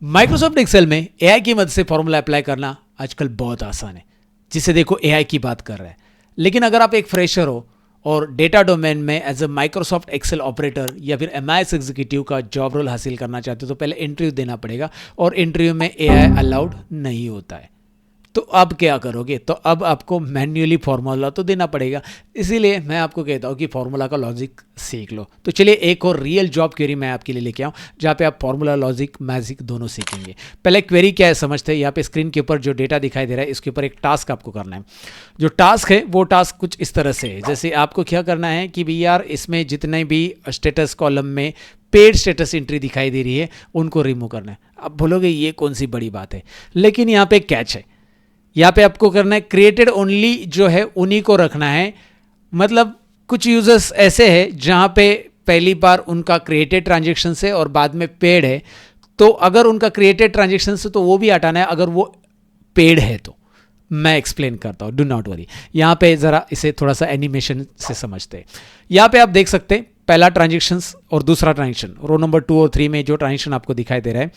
Microsoft Excel में AI की मदद से फॉर्मूला अप्लाई करना आजकल बहुत आसान है, जिसे देखो एआई की बात कर रहा है। लेकिन अगर आप एक फ्रेशर हो और डेटा डोमेन में as a Microsoft Excel operator या फिर एमआईएस एग्जीक्यूटिव का जॉब रोल हासिल करना चाहते हो तो पहले इंटरव्यू देना पड़ेगा, और इंटरव्यू में एआई अलाउड नहीं होता है। तो अब क्या करोगे? तो अब आपको मैन्युअली फॉर्मूला तो देना पड़ेगा। इसीलिए मैं आपको कहता हूँ कि फॉर्मूला का लॉजिक सीख लो। तो चलिए एक और रियल जॉब क्वेरी मैं आपके लिए लेके आऊँ, जहाँ पे आप फॉर्मूला, लॉजिक, मैजिक दोनों सीखेंगे। पहले क्वेरी क्या है समझते हैं। यहाँ पे स्क्रीन के ऊपर जो डेटा दिखाई दे रहा है, इसके ऊपर एक टास्क आपको करना है। जो टास्क है वो टास्क कुछ इस तरह से है, जैसे आपको क्या करना है कि भाई यार इसमें जितने भी स्टेटस कॉलम में पेड स्टेटस एंट्री दिखाई दे रही है उनको रिमूव करना है। अब बोलोगे ये कौन सी बड़ी बात है, लेकिन यहाँ पे कैच है। यहाँ पे आपको करना है क्रिएटेड ओनली जो है उन्हीं को रखना है। मतलब कुछ यूजर्स ऐसे हैं जहाँ पे पहली बार उनका क्रिएटेड ट्रांजेक्शन है और बाद में पेड है, तो अगर उनका क्रिएटेड ट्रांजेक्शन है तो वो भी हटाना है अगर वो पेड है तो। मैं एक्सप्लेन करता हूँ, डू नॉट वरी। यहाँ पे ज़रा इसे थोड़ा सा एनिमेशन से समझते हैं। यहाँ पे आप देख सकते हैं पहला ट्रांजेक्शन और दूसरा ट्रांजेक्शन, रो नंबर 2 और 3 में जो ट्रांजेक्शन आपको दिखाई दे रहा है,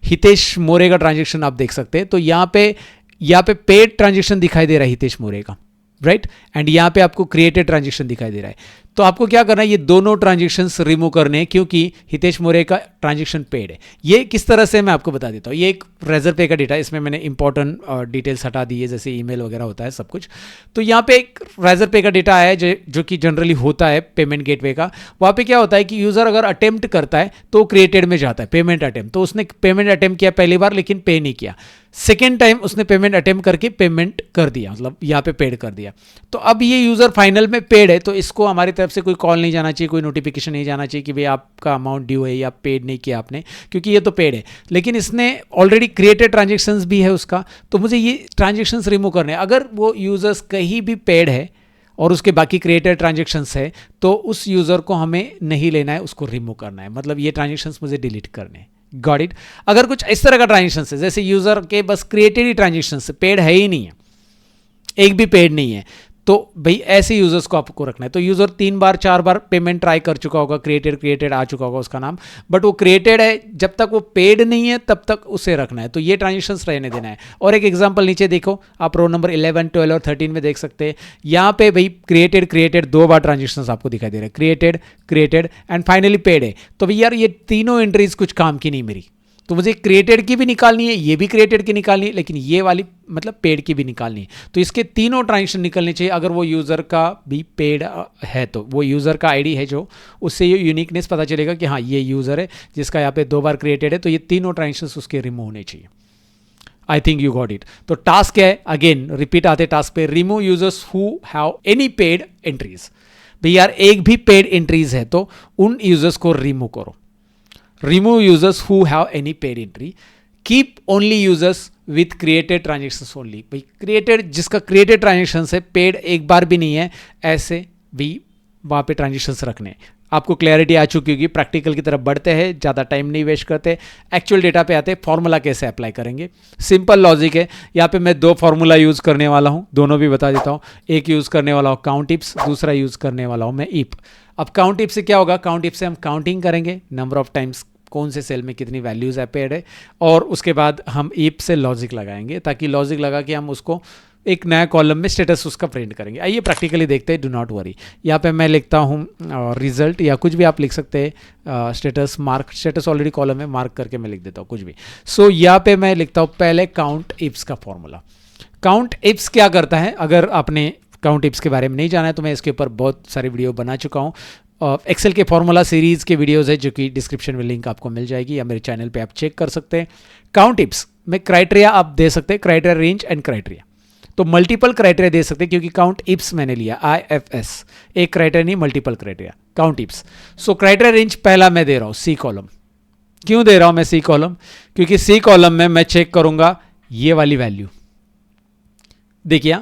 हितेश मोरे का ट्रांजेक्शन आप देख सकते हैं। तो यहाँ पे पेड ट्रांजेक्शन दिखाई दे रहा है हितेश मोरे का, राइट। एंड यहाँ पे आपको क्रिएटेड ट्रांजेक्शन दिखाई दे रहा है। तो आपको क्या करना है, ये दोनों ट्रांजेक्शन्स रिमूव करने हैं क्योंकि हितेश मोरे का ट्रांजेक्शन पेड है। ये किस तरह से मैं आपको बता देता हूँ। ये एक रेजर पे का डेटा है, इसमें मैंने इंपॉर्टेंट डिटेल्स हटा दी है, जैसे ईमेल वगैरह होता है सब कुछ। तो यहाँ पे एक रेजर पे का डेटा है जो कि जनरली होता है पेमेंट गेटवे का। वहाँ पे क्या होता है कि यूज़र अगर अटेम्प्ट करता है तो क्रिएटेड में जाता है पेमेंट अटेम्प्ट। तो उसने पेमेंट अटेम्प्ट किया पहली बार लेकिन पे नहीं किया, सेकेंड टाइम उसने पेमेंट अटेम्प्ट करके पेमेंट कर दिया, मतलब यहाँ पे पेड कर दिया। तो अब ये यूज़र फाइनल में पेड है, तो इसको हमारी तरफ से कोई कॉल नहीं जाना चाहिए, कोई नोटिफिकेशन नहीं जाना चाहिए कि भाई आपका अमाउंट ड्यू है या पेड नहीं किया आपने, क्योंकि ये तो पेड है। लेकिन इसने ऑलरेडी क्रिएटेड ट्रांजेक्शन्स भी है उसका, तो मुझे ये ट्रांजेक्शन्स रिमूव करने हैं। अगर वो यूज़र्स कहीं भी पेड है और उसके बाकी क्रिएटेड ट्रांजेक्शन्स है तो उस यूज़र को हमें नहीं लेना है, उसको रिमूव करना है। मतलब ये ट्रांजेक्शन्स मुझे डिलीट करने हैं। Got it. अगर कुछ इस तरह का ट्रांजेक्शन है जैसे यूजर के बस क्रिएटेड ही ट्रांजेक्शन है, पेड है ही नहीं है, एक भी पेड नहीं है, तो भाई ऐसे यूजर्स को आपको रखना है। तो यूजर 3 बार 4 बार पेमेंट ट्राई कर चुका होगा, क्रिएटेड आ चुका होगा उसका नाम, बट वो क्रिएटेड है, जब तक वो पेड नहीं है तब तक उसे रखना है। तो ये ट्रांजेक्शन्स रहने देना है। और एक एग्जांपल नीचे देखो, आप रो नंबर 11, 12 और 13 में देख सकते हैं। यहाँ पे भाई क्रिएटेड 2 बार ट्रांजेक्शन्स आपको दिखाई दे रहे हैं, क्रिएटेड एंड फाइनली पेड है। तो भाई यार ये तीनों एंट्रीज कुछ काम की नहीं मेरी, तो मुझे क्रिएटेड की भी निकालनी है, ये भी क्रिएटेड की निकालनी है, लेकिन ये वाली मतलब पेड की भी निकालनी है। तो इसके तीनों ट्रांजेक्शन निकलने चाहिए। अगर वो यूज़र का भी पेड है तो वो यूज़र का आईडी है जो, उससे ये यूनिकनेस पता चलेगा कि हाँ ये यूज़र है जिसका यहाँ पे 2 बार क्रिएटेड है, तो ये तीनों ट्रांजेक्शन उसके रिमूव होने चाहिए। I think you got it. तो टास्क क्या है, अगेन रिपीट आते टास्क पे, remove users who have any paid entries. भाई यार एक भी पेड एंट्रीज है तो उन यूजर्स को रिमूव करो। Remove users who have any paid entry. Keep only users with created transactions only. भाई क्रिएटेड, जिसका क्रिएटेड ट्रांजेक्शन है, पेड एक बार भी नहीं है, ऐसे भी वहाँ पे ट्रांजेक्शन्स रखने। आपको क्लैरिटी आ चुकी होगी। प्रैक्टिकल की तरफ बढ़ते हैं, ज़्यादा टाइम नहीं वेस्ट करते, एक्चुअल डेटा पे आते हैं। फॉर्मूला कैसे अप्लाई करेंगे, सिंपल लॉजिक है। यहाँ पे मैं 2 फॉर्मूला यूज़ करने वाला हूँ, दोनों भी बता देता हूँ। एक यूज़ करने वाला हूँ काउंट इप्स, दूसरा यूज़ करने वाला हूँ मैं ईप। अब काउंट इप से क्या होगा, काउंट इप से हम काउंटिंग करेंगे नंबर ऑफ टाइम्स कौन से सेल में कितनी वैल्यूज है पेड है, और उसके बाद हम ईप से लॉजिक लगाएंगे, ताकि लॉजिक लगा के हम उसको एक नया कॉलम में स्टेटस उसका प्रिंट करेंगे। आइए प्रैक्टिकली देखते हैं, डू नॉट वरी। यहाँ पे मैं लिखता हूँ रिजल्ट, या कुछ भी आप लिख सकते हैं, status mark, status already column है, मार्क करके मैं लिख देता हूँ कुछ भी। सो यहाँ पे मैं लिखता हूँ पहले काउंट इप्स का फॉर्मूला। काउंट इप्स क्या करता है, अगर आपने काउंट इप्स के बारे में नहीं जाना है तो मैं इसके ऊपर बहुत सारी वीडियो बना चुका हूँ। एक्सेल के फॉर्मूला सीरीज़ के वीडियोज़ है जो कि डिस्क्रिप्शन में लिंक आपको मिल जाएगी, या मेरे चैनल पे आप चेक कर सकते हैं। काउंट इप्स में क्राइटेरिया आप दे सकते हैं, क्राइटेरिया रेंज एंड क्राइटेरिया। तो मल्टीपल क्राइटेरिया दे सकते हैं क्योंकि काउंट इप्स मैंने लिया, IFS, एक क्राइटेरिया नहीं मल्टीपल क्राइटेरिया, काउंट इप्स। सो क्राइटेरिया रेंज पहला मैं दे रहा हूँ सी कॉलम। क्यों दे रहा हूँ मैं सी कॉलम, क्योंकि सी कॉलम में मैं चेक करूंगा ये वाली वैल्यू। देखिए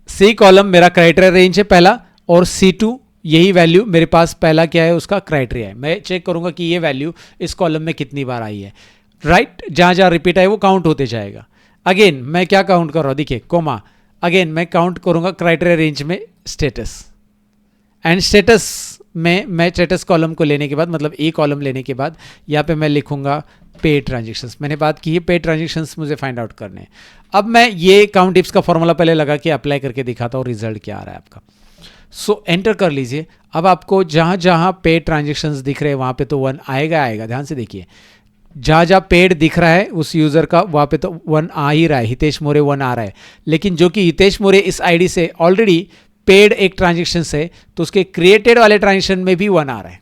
सी कॉलम मेरा क्राइटेरिया रेंज है पहला, और C2 यही वैल्यू मेरे पास पहला क्या है, उसका क्राइटेरिया है। मैं चेक करूंगा कि ये वैल्यू इस कॉलम में कितनी बार आई है, राइट। जहां जहां रिपीट है वो काउंट होते जाएगा। अगेन मैं क्या काउंट कर रहा हूं, देखिए कोमा, अगेन मैं काउंट करूंगा क्राइटेरिया रेंज में स्टेटस, एंड स्टेटस में मैं स्टेटस कॉलम को लेने के बाद, मतलब ए कॉलम लेने के बाद यहाँ पे मैं लिखूंगा पेड ट्रांजेक्शन्स, मैंने बात की है पेड ट्रांजेक्शन्स मुझे फाइंड आउट करने हैं। अब मैं ये काउंट इप्स का फॉर्मूला पहले लगा के अप्लाई करके दिखाता हूँ रिजल्ट क्या आ रहा है आपका। सो एंटर कर लीजिए। अब आपको जहाँ जहाँ पेड ट्रांजेक्शन्स दिख रहे हैं वहाँ पे तो 1 आएगा। ध्यान से देखिए, जहाँ जहाँ पेड दिख रहा है उस यूज़र का वहाँ पे तो 1 आ ही रहा है, हितेश मोरे 1 आ रहा है। लेकिन जो कि हितेश मोरे इस आईडी से ऑलरेडी पेड एक ट्रांजेक्शन है तो उसके क्रिएटेड वाले ट्रांजेक्शन में भी 1 आ रहा है।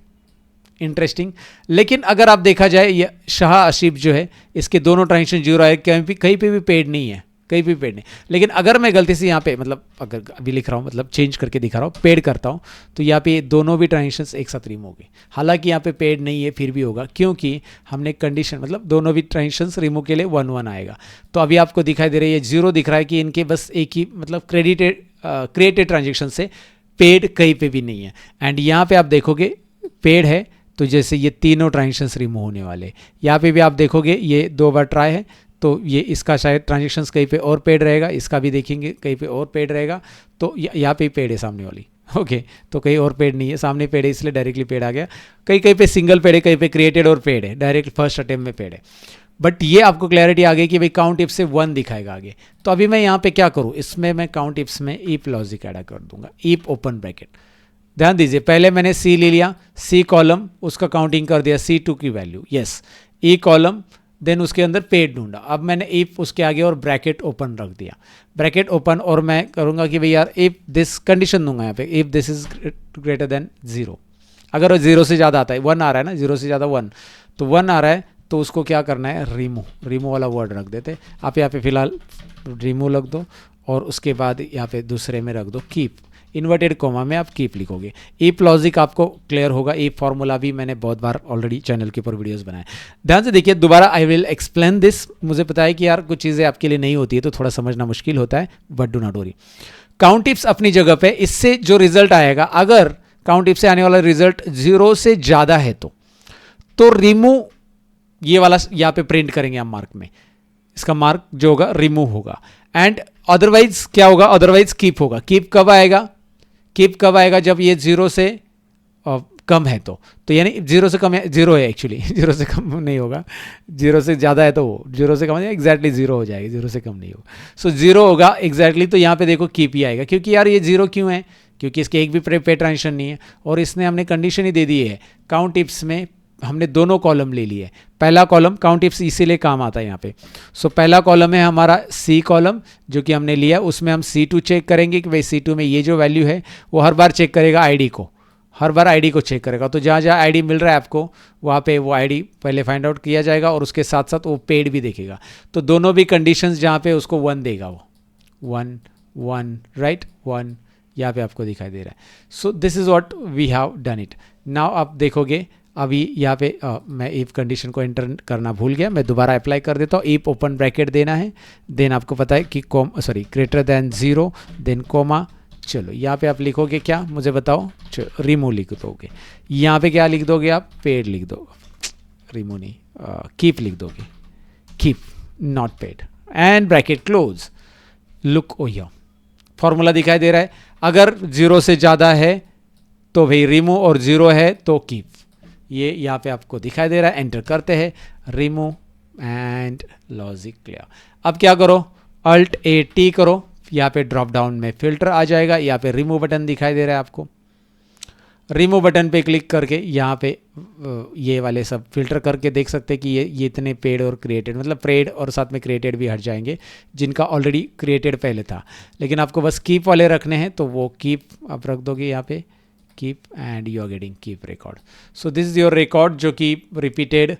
इंटरेस्टिंग। लेकिन अगर आप देखा जाए ये शाह आशिफ जो है इसके दोनों ट्रांजेक्शन 0 है, कहीं पे भी पेड नहीं है, कहीं भी पेड नहीं। लेकिन अगर मैं गलती से यहाँ पे मतलब अगर अभी लिख रहा हूँ मतलब चेंज करके दिखा रहा हूँ पेड करता हूँ तो यहाँ पे दोनों भी ट्रांजेक्शन्स एक साथ रिमूव हो गए। हालांकि यहाँ पे पेड नहीं है फिर भी होगा क्योंकि हमने कंडीशन मतलब दोनों भी ट्रांजेक्शन्स रिमूव के लिए 1 आएगा। तो अभी आपको दिखाई दे रही है 0 दिख रहा है कि इनके बस एक ही मतलब क्रिएटेड ट्रांजेक्शन से पेड कहीं पे भी नहीं है। एंड यहाँ पे आप देखोगे पेड है तो जैसे ये तीनों ट्रांजेक्शन्स रिमूव होने वाले। यहाँ पे भी आप देखोगे ये 2 बार ट्राई है तो ये इसका शायद ट्रांजेक्शन्स कहीं पे और पेड रहेगा, इसका भी देखेंगे कहीं पे और पेड रहेगा। तो यहाँ पे पेड है सामने वाली, ओके। तो कहीं और पेड नहीं है, सामने पेड है इसलिए डायरेक्टली पेड आ गया। कहीं पे सिंगल पेड है, कहीं पे क्रिएटेड और पेड है, डायरेक्ट फर्स्ट अटेम्प्ट में पेड है। बट ये आपको क्लैरिटी आ गई कि भाई काउंट इफ से 1 दिखाएगा आगे। तो अभी मैं यहाँ पे क्या करूँ, इसमें मैं काउंट इफ्स में ईप लॉजिक ऐड कर दूंगा, ईप ओपन ब्रैकेट। ध्यान दीजिए पहले मैंने सी ले लिया, सी कॉलम उसका काउंटिंग कर दिया C2 की वैल्यू, यस। ई कॉलम देन उसके अंदर पेड ढूंढा। अब मैंने इफ उसके आगे और ब्रैकेट ओपन रख दिया, ब्रैकेट ओपन। और मैं करूँगा कि भाई यार इफ दिस कंडीशन दूंगा यहाँ पे, if this is greater than 0। अगर 0 से ज़्यादा आता है, 1 आ रहा है ना, 0 से ज़्यादा 1, तो 1 आ रहा है तो उसको क्या करना है, रिमूव वाला वर्ड रख देते। आप यहाँ पे फिलहाल रिमूव रख दो और उसके बाद यहाँ पे दूसरे में रख दो कीप, इन्वर्टेड कोमा में आप कीप लिखोगे। ईप लॉजिक आपको क्लियर होगा। ईप फॉर्मूला भी मैंने बहुत बार ऑलरेडी चैनल के ऊपर वीडियोस बनाए। ध्यान से देखिए दोबारा आई विल एक्सप्लेन दिस। मुझे पता है कि यार कुछ चीज़ें आपके लिए नहीं होती है तो थोड़ा समझना मुश्किल होता है, but do not worry. Countifs अपनी जगह पे, इससे जो रिजल्ट आएगा, अगर काउंट इप से आने वाला रिजल्ट 0 से ज़्यादा है तो रिमूव ये वाला यहाँ पे प्रिंट करेंगे हम मार्क में, इसका मार्क जो होगा रिमूव होगा। एंड अदरवाइज क्या होगा, अदरवाइज कीप होगा। कीप कब आएगा, कीप कब आएगा, जब ये 0 से कम है तो यानी 0 से कम है, 0 है एक्चुअली 0 से कम नहीं होगा, 0 से ज़्यादा है तो 0 से कम है एग्जैक्टली 0 हो जाएगी, 0 से कम नहीं होगा। सो 0 होगा एग्जैक्टली। तो यहाँ पे देखो कीप ही आएगा, क्योंकि यार ये 0 क्यों है, क्योंकि इसके एक भी पे ट्रांजेक्शन नहीं है और इसने हमने कंडीशन ही दे दी है। काउंट इप्स में हमने दोनों कॉलम ले लिए। पहला कॉलम काउंट इप्स इसीलिए काम आता है यहाँ पे। सो पहला कॉलम है हमारा सी कॉलम जो कि हमने लिया, उसमें हम C2 चेक करेंगे कि भाई C2 में ये जो वैल्यू है वो हर बार चेक करेगा आईडी को, हर बार आईडी को चेक करेगा। तो जहाँ जहाँ आईडी मिल रहा है आपको वहाँ पे वो आईडी पहले फाइंड आउट किया जाएगा और उसके साथ साथ वो पेड भी देखेगा। तो दोनों भी कंडीशंस जहाँ पे उसको 1 देगा, वो 1 राइट 1 यहाँ पे आपको दिखाई दे रहा है। So this is what we have done it. Now आप देखोगे अभी यहाँ पे मैं इफ कंडीशन को एंटर करना भूल गया, मैं दोबारा अप्लाई कर देता हूँ। इफ ओपन ब्रैकेट देना है, देन आपको पता है कि ग्रेटर देन 0 देन कोमा। चलो यहाँ पे आप लिखोगे क्या, मुझे बताओ। चलो रिमूव लिख दोगे, यहाँ पे क्या लिख दोगे आप, पेड लिख दो, रिमूव नहीं कीप लिख दोगे, keep not paid and bracket close. Look oh here formula दिखाई दे रहा है। अगर 0 से ज़्यादा है तो भाई रिमूव और 0 है तो कीप। ये यहाँ पे आपको दिखाई दे रहा है। एंटर करते हैं, रिमूव एंड लॉजिक क्लियर। अब क्या करो, Alt+A+T करो, यहाँ पे ड्रॉप डाउन में फिल्टर आ जाएगा। यहाँ पे रिमूव बटन दिखाई दे रहा है आपको, रिमूव बटन पे क्लिक करके यहाँ पे ये वाले सब फिल्टर करके देख सकते हैं कि ये इतने पेड और क्रिएटेड, मतलब पेड और साथ में क्रिएटेड भी हट जाएंगे जिनका ऑलरेडी क्रिएटेड पहले था। लेकिन आपको बस कीप वाले रखने हैं तो वो कीप आप रख दोगे यहाँ पे, keep and you are getting keep record. So this is your record जो कि रिपीटेड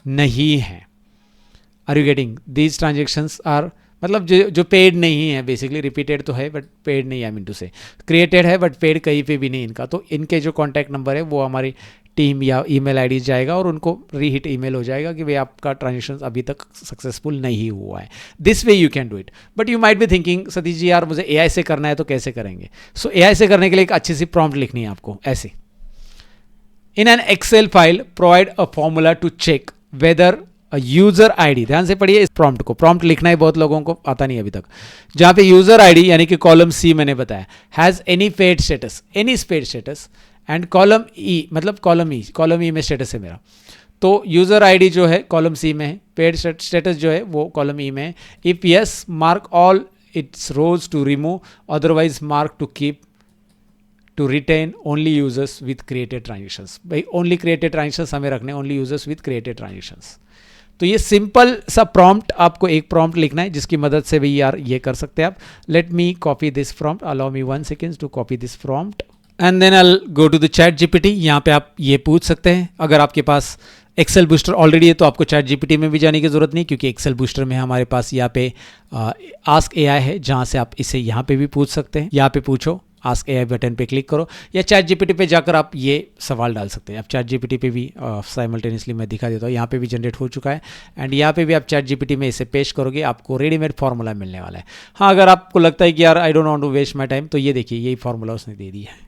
नहीं है। Are you getting, these transactions are मतलब जो पेड नहीं है, बेसिकली रिपीटेड तो है बट पेड नहीं है। आई मीन टू से क्रिएटेड है बट पेड कहीं पे भी नहीं इनका। तो इनके जो कॉन्टैक्ट नंबर है वो हमारी टीम या ईमेल आईडी जाएगा और उनको रीहिट ईमेल हो जाएगा कि भाई आपका ट्रांजेक्शन अभी तक सक्सेसफुल नहीं हुआ है। This way you can do it. But you might be thinking Satish ji यार मुझे एआई से करना है तो कैसे करेंगे। सो एआई से करने के लिए एक अच्छी सी प्रॉम्प्ट लिखनी है आपको ऐसे, in an Excel file provide a formula to check whether user ID. ध्यान से पढ़िए इस प्रॉम्प्ट को, प्रॉम्प्ट लिखना है बहुत लोगों को आता नहीं अभी तक। जहां पे यूजर आईडी यानी कि कॉलम सी मैंने बताया has any paid status, any paid status and column E मतलब कॉलम ई में स्टेटस है मेरा। तो यूज़र आईडी जो है कॉलम सी में है, पेड स्टेटस जो है वो कॉलम ई में है. If yes, mark all its rows to remove, otherwise mark to keep, to retain only users with created transactions. भाई ओनली क्रिएटेड ट्रांजेक्शंस हमें रखने, only users with created transactions. तो ये सिंपल सा प्रॉम्प्ट, आपको एक प्रॉम्प्ट लिखना है जिसकी मदद से भी यार ये कर सकते हैं आप. Let me copy this prompt, allow me 1 second to copy this prompt and then I go to the ChatGPT. यहाँ पे आप ये पूछ सकते हैं. अगर आपके पास एक्सेल बूस्टर ऑलरेडी है तो आपको चैट जीपीटी में भी जाने की ज़रूरत नहीं, क्योंकि एक्सेल बूस्टर में हमारे पास यहाँ पे आस्क एआई है, जहाँ से आप इसे यहाँ पे भी पूछ सकते हैं. यहाँ पे पूछो, आस्क एआई बटन पे क्लिक करो, या चैट जीपीटी पे जाकर आप ये सवाल डाल सकते हैं. आप चैट जीपीटी पे भी साइमल्टेनियसली मैं दिखा देता हूँ. यहाँ पे भी जनरेट हो चुका है एंड यहाँ पे भी आप चैट जीपीटी में इसे पेश करोगे, आपको रेडीमेड फार्मूला मिलने वाला है. हाँ, अगर आपको लगता है कि यार I don't want to waste my time, तो ये देखिए यही फार्मूला उसने दे दिया है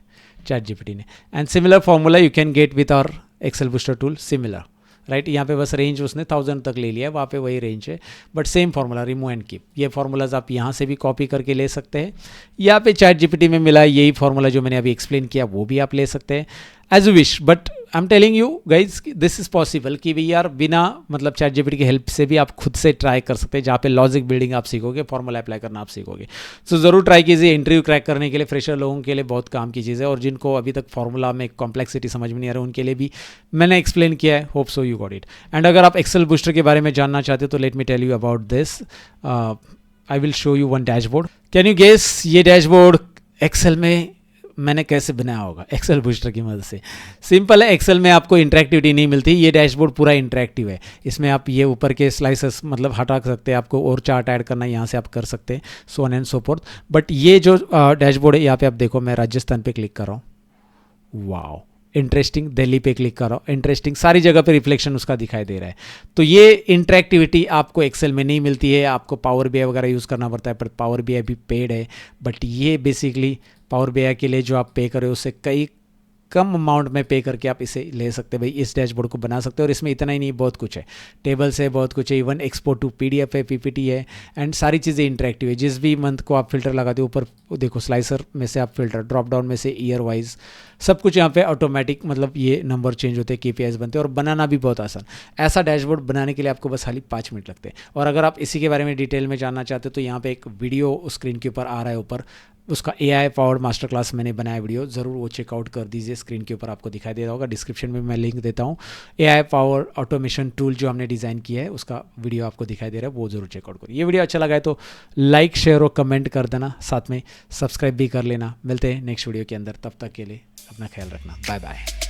चैट जीपीटी ने. And similar formula you can get with our Excel booster tool, similar right. यहाँ पे बस रेंज उसने 1000 तक ले लिया है, वहाँ पे वही रेंज है, but same formula, remove and keep. ये फार्मूलाज आप यहाँ से भी कॉपी करके ले सकते हैं. यहाँ पे चैट जीपीटी में मिला है यही फार्मूला जो मैंने अभी एक्सप्लेन किया, वो भी आप ले सकते हैं as you wish. But I am telling you guys this is possible कि भी यार बिना मतलब चैट जीपीटी की हेल्प से भी आप खुद से ट्राई कर सकते हैं, जहाँ पे लॉजिक बिल्डिंग आप सीखोगे, फार्मूला अप्लाई करना आप सीखोगे. सो ज़रूर ट्राई कीजिए. इंटरव्यू क्रैक करने के लिए फ्रेशर लोगों के लिए बहुत काम की चीज़ है, और जिनको अभी तक फार्मूला में कॉम्प्लेक्सिटी समझ में नहीं आ रहा उनके लिए भी मैंने एक्सप्लेन किया है. Hope so you got it. And अगर आप एक्सेल बूस्टर के बारे में जानना चाहते हो तो let me tell you about this. I will show you one dashboard. Can you guess ये डैशबोर्ड एक्सेल में मैंने कैसे बनाया होगा एक्सेल बूस्टर की मदद से? सिंपल है. एक्सेल में आपको इंटरेक्टिविटी नहीं मिलती, ये डैशबोर्ड पूरा इंटरेक्टिव है. इसमें आप ये ऊपर के स्लाइसेस मतलब हटा सकते हैं, आपको और चार्ट ऐड करना है यहाँ से आप कर सकते हैं, so on and so fourth. But ये जो डैशबोर्ड है यहाँ पे आप देखो, मैं राजस्थान पे क्लिक कर रहा हूँ, वाओ इंटरेस्टिंग. दिल्ली पे क्लिक कर रहा हूँ, इंटरेस्टिंग. सारी जगह पे रिफ्लेक्शन उसका दिखाई दे रहा है. तो ये इंटरेक्टिविटी आपको एक्सेल में नहीं मिलती है, आपको पावर बीआई वगैरह यूज़ करना पड़ता है, पर पावर बीआई भी पेड है. बट ये बेसिकली पावर बीआई के लिए जो आप पे करें उससे कई कम अमाउंट में पे करके आप इसे ले सकते हैं. भाई इस डैशबोर्ड को बना सकते हैं, और इसमें इतना ही नहीं, बहुत कुछ है. टेबल्स है, बहुत कुछ है, इवन एक्सपोर्ट टू पीडीएफ है, पीपीटी है, एंड सारी चीज़ें इंटरेक्टिव है. जिस भी मंथ को आप फिल्टर लगाते हो, ऊपर देखो स्लाइसर में से आप फिल्टर, ड्रॉप डाउन में से ईयर वाइज सब कुछ यहाँ पे ऑटोमेटिक, मतलब ये नंबर चेंज होते हैं, केपीआईज बनते हैं, और बनाना भी बहुत आसान. ऐसा डैशबोर्ड बनाने के लिए आपको बस खाली 5 मिनट लगते हैं. और अगर आप इसी के बारे में डिटेल में जानना चाहते हो तो यहाँ पे एक वीडियो स्क्रीन के ऊपर आ रहा है, ऊपर उसका एआई पावर्ड मास्टर क्लास मैंने बनाया वीडियो, ज़रूर वो चेकआउट कर दीजिए. स्क्रीन के ऊपर आपको दिखाई दे रहा होगा, डिस्क्रिप्शन में मैं लिंक देता हूँ. एआई पावर ऑटोमेशन टूल जो हमने डिज़ाइन किया है उसका वीडियो आपको दिखाई दे रहा है, वो ज़रूर चेकआउट करिए. ये वीडियो अच्छा लगा है तो लाइक, शेयर और कमेंट कर देना, साथ में सब्सक्राइब भी कर लेना. मिलते हैं नेक्स्ट वीडियो के अंदर, तब तक के लिए अपना ख्याल रखना. Bye bye.